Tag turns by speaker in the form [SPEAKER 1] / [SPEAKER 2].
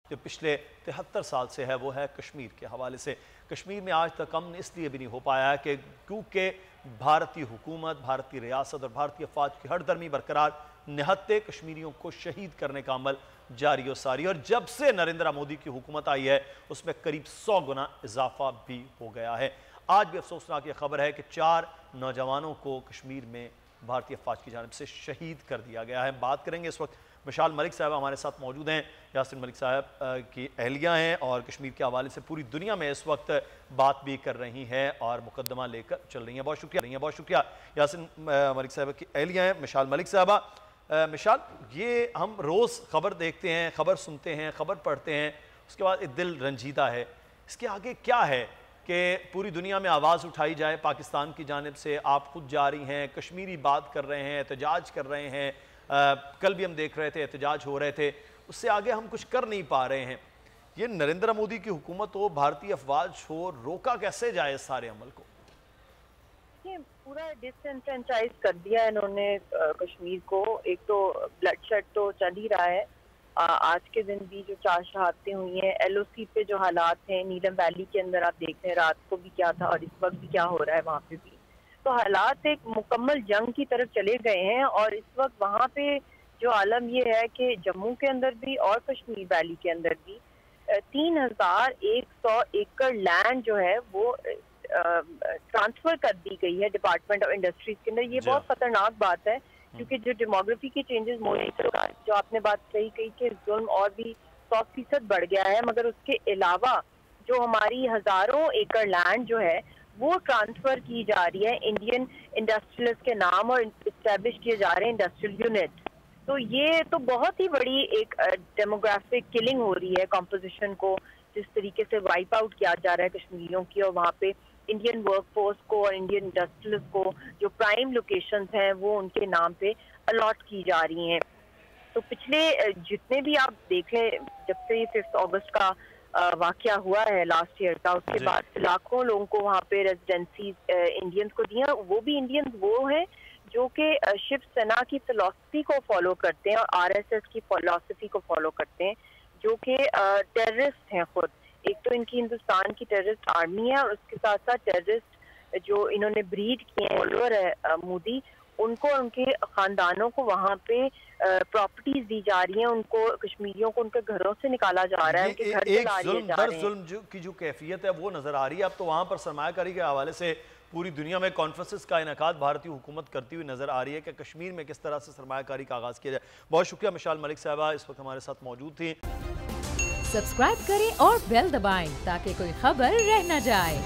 [SPEAKER 1] جو پچھلے 73 سال سے ہے وہ ہے کشمیر کے حوالے سے۔ کشمیر میں آج تک امن اس لیے بھی نہیں ہو پایا ہے کہ کیونکہ بھارتی حکومت، بھارتی ریاست اور بھارتی افواج کی ہر درمی برقرار نہتے کشمیریوں کو شہید کرنے کا عمل جاری و ساری، اور جب سے نریندر مودی کی حکومت آئی ہے اس میں قریب 100 گنا اضافہ بھی ہو گیا ہے۔ آج بھی افسوسناک یہ خبر ہے کہ 4 نوجوانوں کو کشمیر میں بھارتی افواج کی جانب سے شہید کر دیا گیا ہے۔ بات کریں گے اس وقت مشال ملک صاحبہ ہمارے ساتھ موجود ہیں، یاسین ملک صاحب کی اہلیہ ہیں اور کشمیر کے حوالے سے پوری دنیا میں اس وقت بات بھی کر رہی ہیں اور مقدمہ لے کر چل رہی ہیں۔ بہت شکریہ یاسین ملک صاحبہ کی اہلیہ ہیں مشال ملک صاحبہ۔ مشال، یہ ہم روز خبر دیکھتے ہیں، خبر سنتے ہیں، خبر پڑھتے ہیں، اس کے بعد دل رنجیدہ ہے۔ اس کے آگے کیا ہے کہ پوری دنیا میں آواز اٹھائی جائے پاکستان کی جانب سے؟ آپ خود جا رہی ہیں، کشمیری بات کر رہے ہیں، احتجاج کر رہے ہیں، کل بھی ہم دیکھ رہے تھے احتجاج ہو رہے تھے، اس سے آگے ہم کچھ کر نہیں پا رہے ہیں۔ یہ نریندر مودی کی حکومت ہو، بھارتی افواج ہو، روکا کیسے جائے اس سارے عمل کو؟
[SPEAKER 2] یہ پورا ڈسنفرینچائز کر دیا ہے انہوں نے کشمیر کو۔ ایک تو بلڈ شیڈ تو چل ہی رہا ہے، آج کے دن بھی جو 4 شہادتیں ہوئی ہیں، ایل او سی پہ جو حالات ہیں نیلم ویلی کے اندر آپ دیکھتے ہیں رات کو بھی کیا تھا اور اس وقت بھی کیا ہو رہا ہے وہاں پہ بھی، تو حالات ایک مکمل جنگ کی طرف چلے گئے ہیں۔ اور اس وقت وہاں پہ جو عالم یہ ہے کہ جموں کے اندر بھی اور کشمیر ویلی کے اندر بھی 3100 ایکڑ لینڈ جو ہے وہ ٹرانسفر کر دی گئی ہے ڈپارٹمنٹ آف انڈسٹریز کے اندر۔ یہ بہت خطرناک بات ہے کیونکہ جو ڈیموگرافی کی چینجز جو آپ نے بات کہی کہ ظلم اور بھی 100% بڑھ گیا ہے، مگر اس کے علاوہ جو ہماری ہزاروں ایکڑ لینڈ جو ہے وہ ٹرانسفر کی جا رہی ہے انڈین انڈسٹریلسٹ کے نام اور اسٹیبلش کیے جا رہے ہیں انڈسٹریل یونٹ۔ تو یہ تو بہت ہی بڑی ایک ڈیموگرافک کلنگ ہو رہی ہے کمپوزیشن کو جس طریقے سے وائپ آؤٹ کیا جا رہا ہے کشمیریوں کی، اور وہاں پہ انڈین ورک فورس کو اور انڈین انڈسٹریلسٹ کو جو پرائم لوکیشنز ہیں وہ ان کے نام پہ الاٹ کی جا رہی ہیں۔ تو پچھلے جتنے بھی آپ دیکھیں جب سے 5 اگست کا واقعہ ہوا ہے لاسٹ ایئر کا، اس کے بعد لاکھوں لوگوں کو وہاں پہ ریزیڈنسیز انڈینز کو دیا۔ وہ بھی انڈینز وہ ہیں جو کہ شیو سینا کی فلسفی کو فالو کرتے ہیں اور آر ایس ایس کی فلسفی کو فالو کرتے ہیں، جو کہ ٹیررسٹ ہیں خود۔ ایک تو ان کی ہندوستان کی ٹیررسٹ آرمی ہے اور اس کے ساتھ ساتھ ٹیررسٹ جو انہوں نے بریڈ کیے ہیں فالوور ہے مودی، ان کو ان کے خاندانوں کو وہاں پہ پراپرٹیز دی جا رہی ہیں، ان کو کشمیریوں کو ان کے گھروں سے نکالا جا رہا ہے، ان کے گھر جلا دیے جا رہے ہیں۔
[SPEAKER 1] ظلم کی جو کیفیت ہے وہ نظر آ رہی ہے۔ اب تو وہاں پر سرمایہ کاری کے حوالے سے پوری دنیا میں کانفرنسز کا انعقاد بھارتی حکومت کرتی ہوئی نظر آ رہی ہے کہ کشمیر میں کس طرح سے سرمایہ کاری کا آغاز کیا جائے۔ بہت شکریہ مشال ملک صاحبہ، اس وقت ہمارے ساتھ موجود تھیں۔
[SPEAKER 3] سبسکرائب کریں اور بیل دبائیں تاکہ کوئی خبر رہ نہ جائے۔